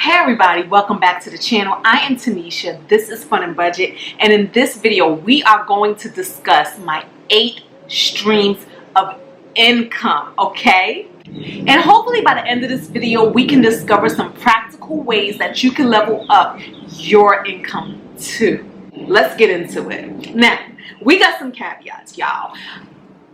Hey everybody, welcome back to the channel. I am Tanisha. This is Fun and Budget, and in this video we are going to discuss my 8 streams of income, okay? And hopefully by the end of this video we can discover some practical ways that you can level up your income too. Let's get into it. Now, we got some caveats, y'all.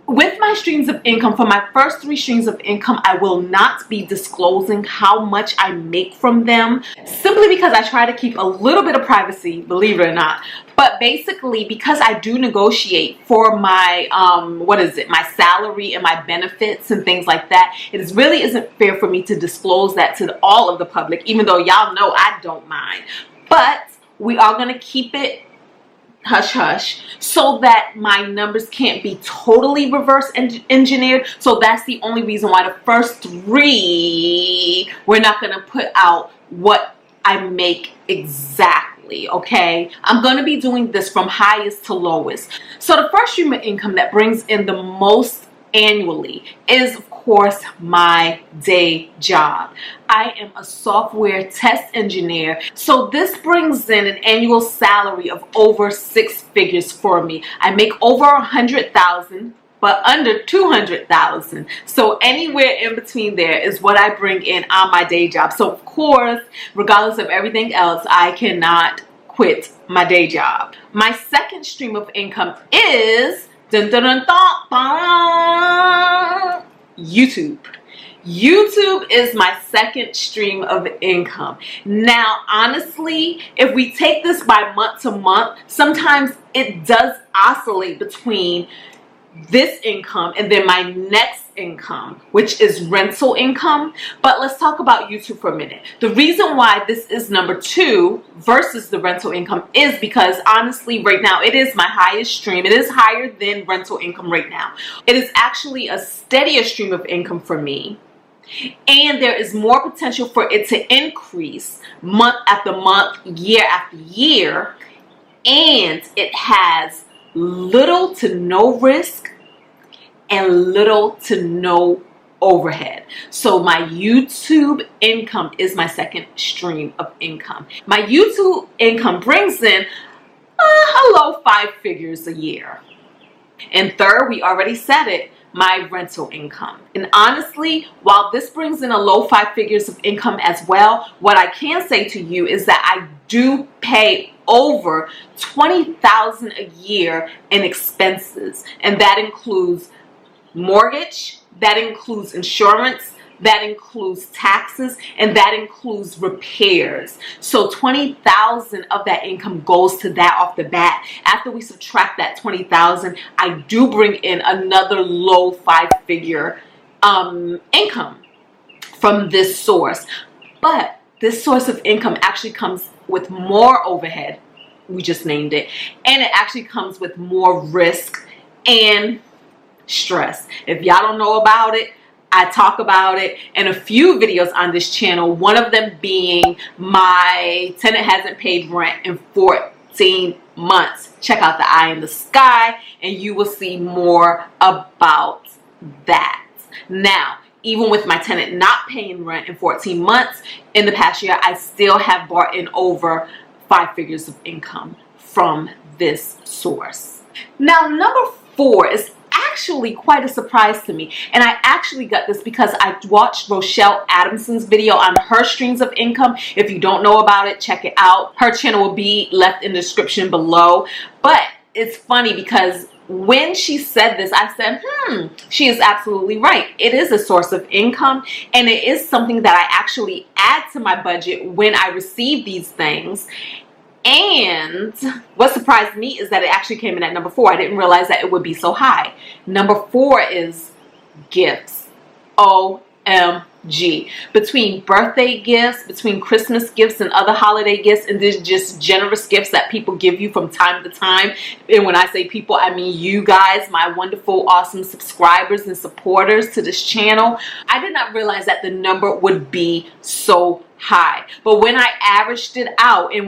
With my streams of income, for my first 3 streams of income, I will not be disclosing how much I make from them, simply because I try to keep a little bit of privacy, believe it or not. But basically, because I do negotiate for my, my salary and my benefits and things like that, really isn't fair for me to disclose that to all of the public, even though y'all know I don't mind. But we are going to keep it hush hush so that my numbers can't be totally reverse engineered. So that's the only reason why the first 3 we're not going to put out what I make exactly, okay? I'm going to be doing this from highest to lowest. So the first stream of income that brings in the most annually is, of course, my day job. I am a software test engineer, so this brings in an annual salary of over 6 figures for me. I make over 100,000 but under 200,000, so anywhere in between there is what I bring in on my day job. So of course, regardless of everything else, I cannot quit my day job. My second stream of income is YouTube. YouTube is my second stream of income. Now, honestly, if we take this by month to month, sometimes it does oscillate between this income and then my next income, which is rental income. But let's talk about YouTube for a minute. The reason why this is number 2 versus the rental income is because honestly right now it is my highest stream. It is higher than rental income right now. It is actually a steadier stream of income for me, and there is more potential for it to increase month after month, year after year, and it has little to no risk and little to no overhead. So my YouTube income is my second stream of income. My YouTube income brings in a low 5 figures a year. And third, we already said it, my rental income. And honestly, while this brings in a low 5 figures of income as well, what I can say to you is that I do pay over $20,000 a year in expenses, and that includes mortgage, that includes insurance, that includes taxes, and that includes repairs. So $20,000 of that income goes to that off the bat. After we subtract that $20,000, I do bring in another low 5-figure income from this source. But this source of income actually comes with more overhead, we just named it, and it actually comes with more risk and stress. If y'all don't know about it, I talk about it in a few videos on this channel, one of them being my tenant hasn't paid rent in 14 months. Check out the eye in the sky and you will see more about that. Now, even with my tenant not paying rent in 14 months in the past year, I still have brought in over 5 figures of income from this source. Now, number 4 is actually quite a surprise to me, and I actually got this because I watched Rochelle Adamson's video on her streams of income. If you don't know about it, check it out. Her channel will be left in the description below. But it's funny because when she said this, I said, she is absolutely right. It is a source of income, and it is something that I actually add to my budget when I receive these things. And what surprised me is that it actually came in at number 4. I didn't realize that it would be so high. Number 4 is gifts. OMG. Between birthday gifts, between Christmas gifts and other holiday gifts, and there's just generous gifts that people give you from time to time. And when I say people, I mean you guys, my wonderful, awesome subscribers and supporters to this channel. I did not realize that the number would be so high. But when I averaged it out, and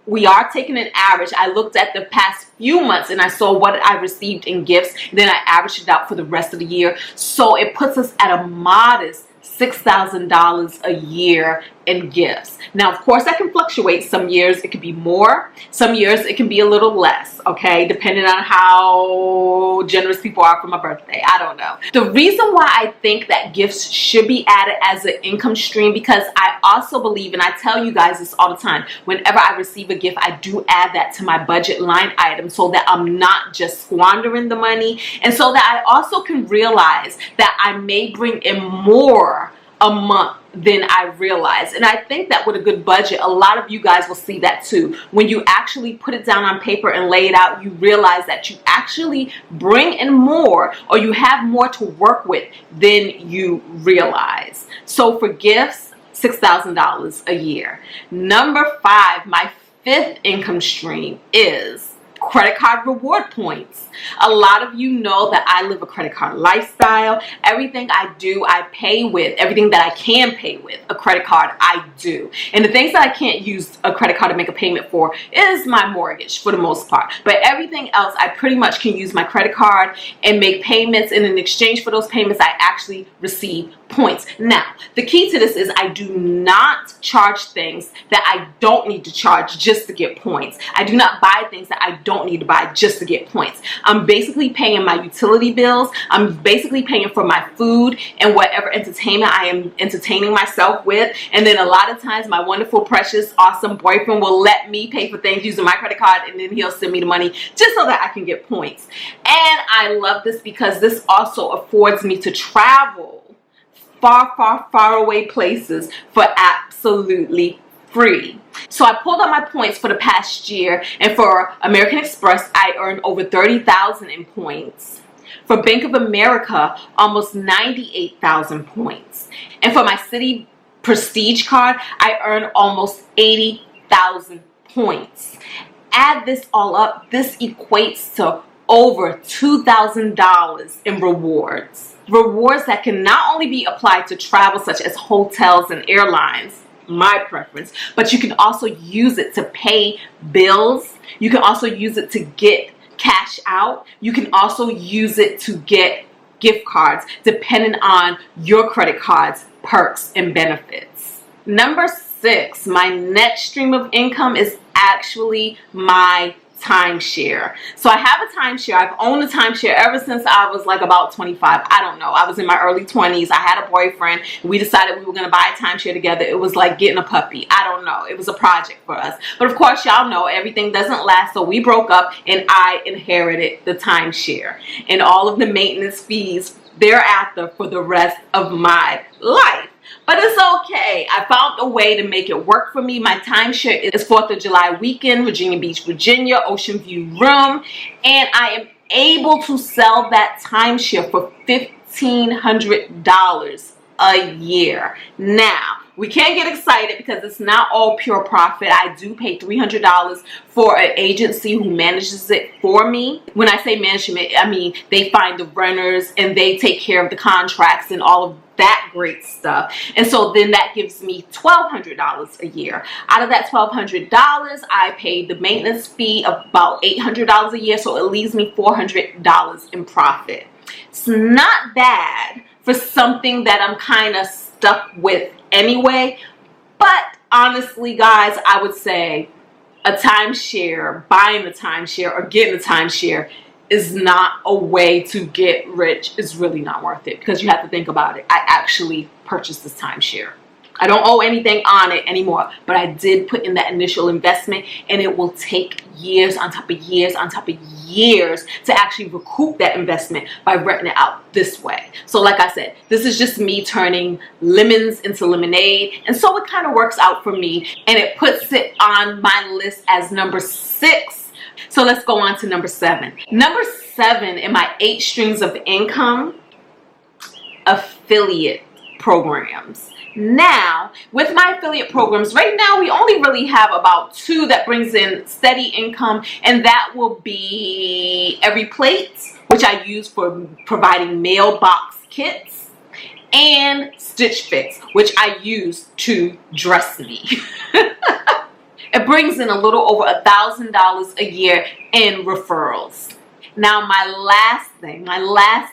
we are taking an average, I looked at the past few months and I saw what I received in gifts, and then I averaged it out for the rest of the year. So it puts us at a modest $6,000 a year in gifts. Now, of course, that can fluctuate. Some years it could be more, some years it can be a little less, okay, depending on how generous people are for my birthday. I don't know. The reason why I think that gifts should be added as an income stream, because I also believe, and I tell you guys this all the time, whenever I receive a gift, I do add that to my budget line item so that I'm not just squandering the money, and so that I also can realize that I may bring in more a month than I realize. And I think that with a good budget, a lot of you guys will see that too. When you actually put it down on paper and lay it out, you realize that you actually bring in more, or you have more to work with than you realize. So for gifts, $6,000 a year. Number 5, my 5th income stream is credit card reward points. A lot of you know that I live a credit card lifestyle. Everything I do, I pay with. Everything that I can pay with a credit card, I do. And the things that I can't use a credit card to make a payment for is my mortgage for the most part. But everything else, I pretty much can use my credit card and make payments, and in exchange for those payments, I actually receive points. Now, the key to this is I do not charge things that I don't need to charge just to get points. I do not buy things that I don't need to buy just to get points. I'm basically paying my utility bills. I'm basically paying for my food and whatever entertainment I am entertaining myself with. And then a lot of times my wonderful, precious, awesome boyfriend will let me pay for things using my credit card, and then he'll send me the money just so that I can get points. And I love this because this also affords me to travel far away places for absolutely free. So I pulled up my points for the past year, and for American Express, I earned over 30,000 in points. For Bank of America, almost 98,000 points. And for my Citi Prestige card, I earned almost 80,000 points. Add this all up, this equates to over $2,000 in rewards. Rewards that can not only be applied to travel, such as hotels and airlines, my preference, but you can also use it to pay bills. You can also use it to get cash out. You can also use it to get gift cards, depending on your credit card's perks and benefits. Number 6, my next stream of income is actually my timeshare. So I have a timeshare. I've owned a timeshare ever since I was like about 25. I don't know. I was in my early 20s. I had a boyfriend. We decided we were going to buy a timeshare together. It was like getting a puppy. I don't know. It was a project for us. But of course, y'all know everything doesn't last. So we broke up, and I inherited the timeshare and all of the maintenance fees thereafter for the rest of my life. But it's okay. I found a way to make it work for me. My timeshare is 4th of July weekend, Virginia Beach, Virginia, Ocean View room. And I am able to sell that timeshare for $1,500 a year. Now, we can't get excited because it's not all pure profit. I do pay $300 for an agency who manages it for me. When I say management, I mean they find the renters and they take care of the contracts and all of that great stuff. And so then that gives me $1,200 a year. Out of that $1,200, I paid the maintenance fee of about $800 a year, so it leaves me $400 in profit. It's not bad for something that I'm kind of stuck with anyway, but honestly, guys, I would say a timeshare, buying a timeshare or getting a timeshare is not a way to get rich. It's really not worth it, because you have to think about it. I actually purchased this timeshare. I don't owe anything on it anymore, but I did put in that initial investment, and it will take years on top of years on top of years to actually recoup that investment by renting it out this way. So like I said, this is just me turning lemons into lemonade, and so it kind of works out for me, and it puts it on my list as number 6. So let's go on to number 7. Number 7 in my 8 streams of income, affiliate programs. Now, with my affiliate programs, right now we only really have about 2 that brings in steady income, and that will be Every Plate, which I use for providing mailbox kits, and Stitch Fix, which I use to dress me. It brings in a little over $1,000 a year in referrals. Now my last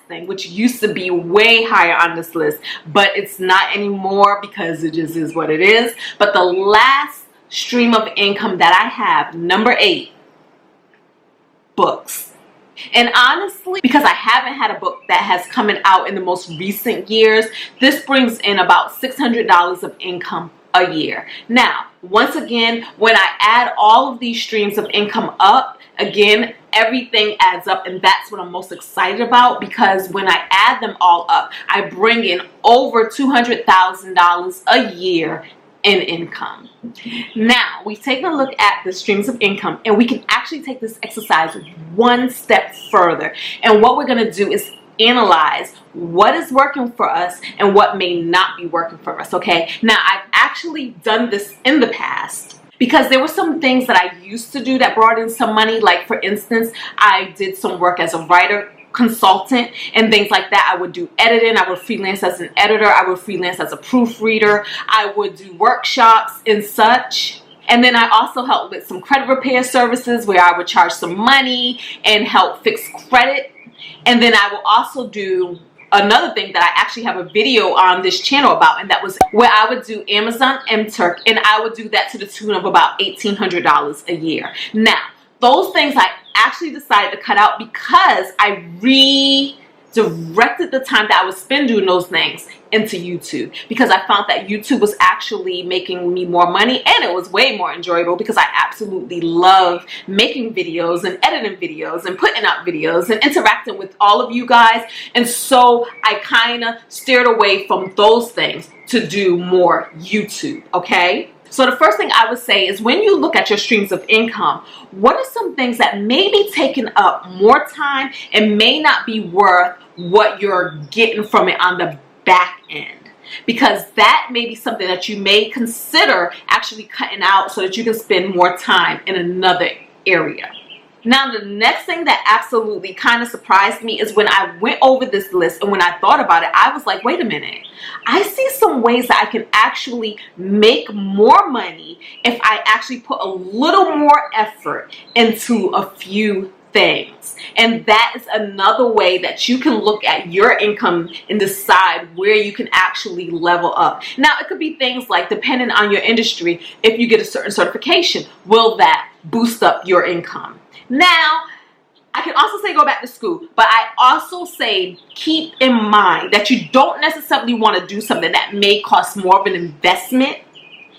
thing, which used to be way higher on this list, but it's not anymore because it just is what it is. But the last stream of income that I have, number 8, books. And honestly, because I haven't had a book that has come out in the most recent years, this brings in about $600 of income a year. Now, once again, when I add all of these streams of income up, again, everything adds up, and that's what I'm most excited about, because when I add them all up, I bring in over $200,000 a year in income. Now, we've taken a look at the streams of income, and we can actually take this exercise one step further. And what we're going to do is analyze what is working for us and what may not be working for us, okay? Now, I've actually done this in the past because there were some things that I used to do that brought in some money. Like, for instance, I did some work as a writer, consultant, and things like that. I would do editing. I would freelance as an editor. I would freelance as a proofreader. I would do workshops and such. And then I also helped with some credit repair services where I would charge some money and help fix credit. And then I will also do another thing that I actually have a video on this channel about, and that was where I would do Amazon MTurk, and I would do that to the tune of about $1,800 a year. Now, those things I actually decided to cut out because I redirected the time that I would spend doing those things into YouTube, because I found that YouTube was actually making me more money, and it was way more enjoyable because I absolutely love making videos and editing videos and putting out videos and interacting with all of you guys. And so I kind of steered away from those things to do more YouTube, okay? So the first thing I would say is, when you look at your streams of income, what are some things that may be taking up more time and may not be worth what you're getting from it on the back end? Because that may be something that you may consider actually cutting out so that you can spend more time in another area. Now, the next thing that absolutely kind of surprised me is when I went over this list, and when I thought about it, I was like, wait a minute. I see some ways that I can actually make more money if I actually put a little more effort into a few things. And that is another way that you can look at your income and decide where you can actually level up. Now, it could be things like, depending on your industry, if you get a certain certification, will that boost up your income? Now, I can also say go back to school, but I also say keep in mind that you don't necessarily want to do something that may cost more of an investment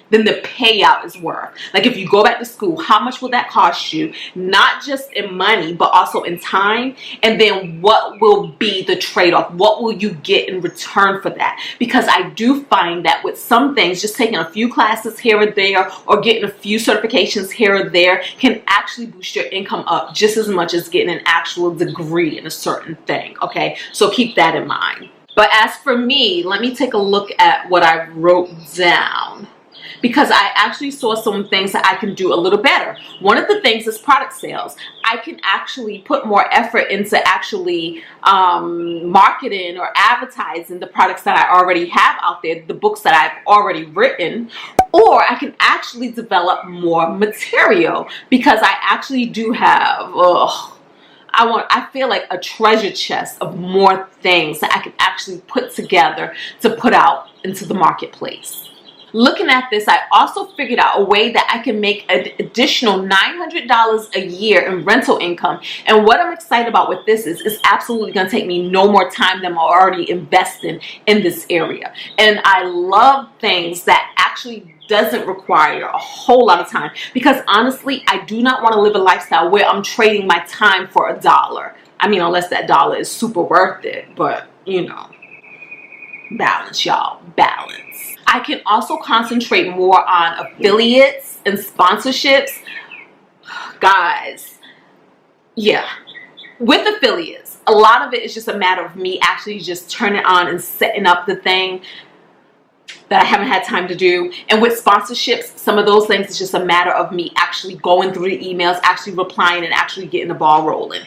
than the payout is worth. Like, if you go back to school, how much will that cost you? Not just in money, but also in time. And then what will be the trade-off? What will you get in return for that? Because I do find that with some things, just taking a few classes here or there, or getting a few certifications here or there, can actually boost your income up just as much as getting an actual degree in a certain thing, okay? So keep that in mind. But as for me, let me take a look at what I wrote down, because I actually saw some things that I can do a little better. One of the things is product sales. I can actually put more effort into actually marketing or advertising the products that I already have out there, the books that I've already written, or I can actually develop more material, because I actually do have, I feel like a treasure chest of more things that I can actually put together to put out into the marketplace. Looking at this, I also figured out a way that I can make an additional $900 a year in rental income. And what I'm excited about with this is it's absolutely going to take me no more time than I'm already investing in this area. And I love things that actually doesn't require a whole lot of time, because honestly, I do not want to live a lifestyle where I'm trading my time for $1. I mean, unless that dollar is super worth it, but you know, balance, y'all, balance. I can also concentrate more on affiliates and sponsorships. Guys, yeah, with affiliates, a lot of it is just a matter of me actually just turning on and setting up the thing that I haven't had time to do. And with sponsorships, some of those things is just a matter of me actually going through the emails, actually replying, and actually getting the ball rolling.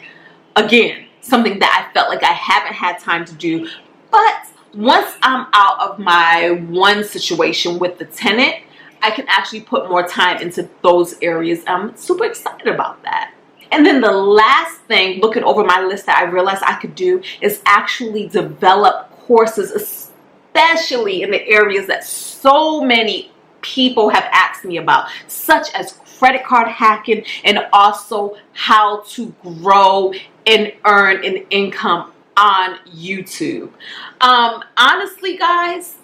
Again, something that I felt like I haven't had time to do. But once I'm out of my one situation with the tenant, I can actually put more time into those areas. I'm super excited about that. And then the last thing, looking over my list, that I realized I could do is actually develop courses, especially in the areas that so many people have asked me about, such as credit card hacking and also how to grow and earn an income on YouTube. Honestly, guys,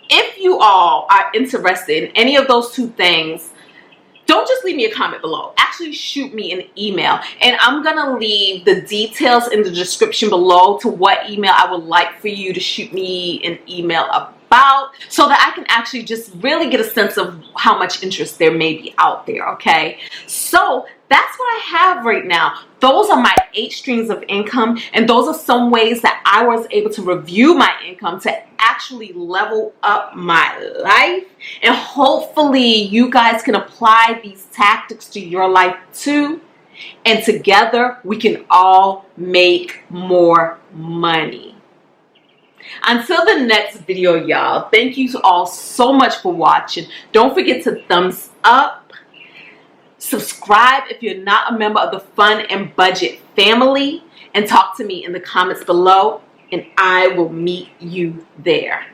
if you all are interested in any of those two things, don't just leave me a comment below. Actually, shoot me an email. And I'm going to leave the details in the description below to what email I would like for you to shoot me an email about, so that I can actually just really get a sense of how much interest there may be out there, okay? So that's what I have right now. Those are my 8 streams of income, and those are some ways that I was able to review my income to actually level up my life. And hopefully you guys can apply these tactics to your life too, and together we can all make more money. Until the next video, y'all, thank you all so much for watching. Don't forget to thumbs up, subscribe if you're not a member of the Fun and Budget family, and talk to me in the comments below, and I will meet you there.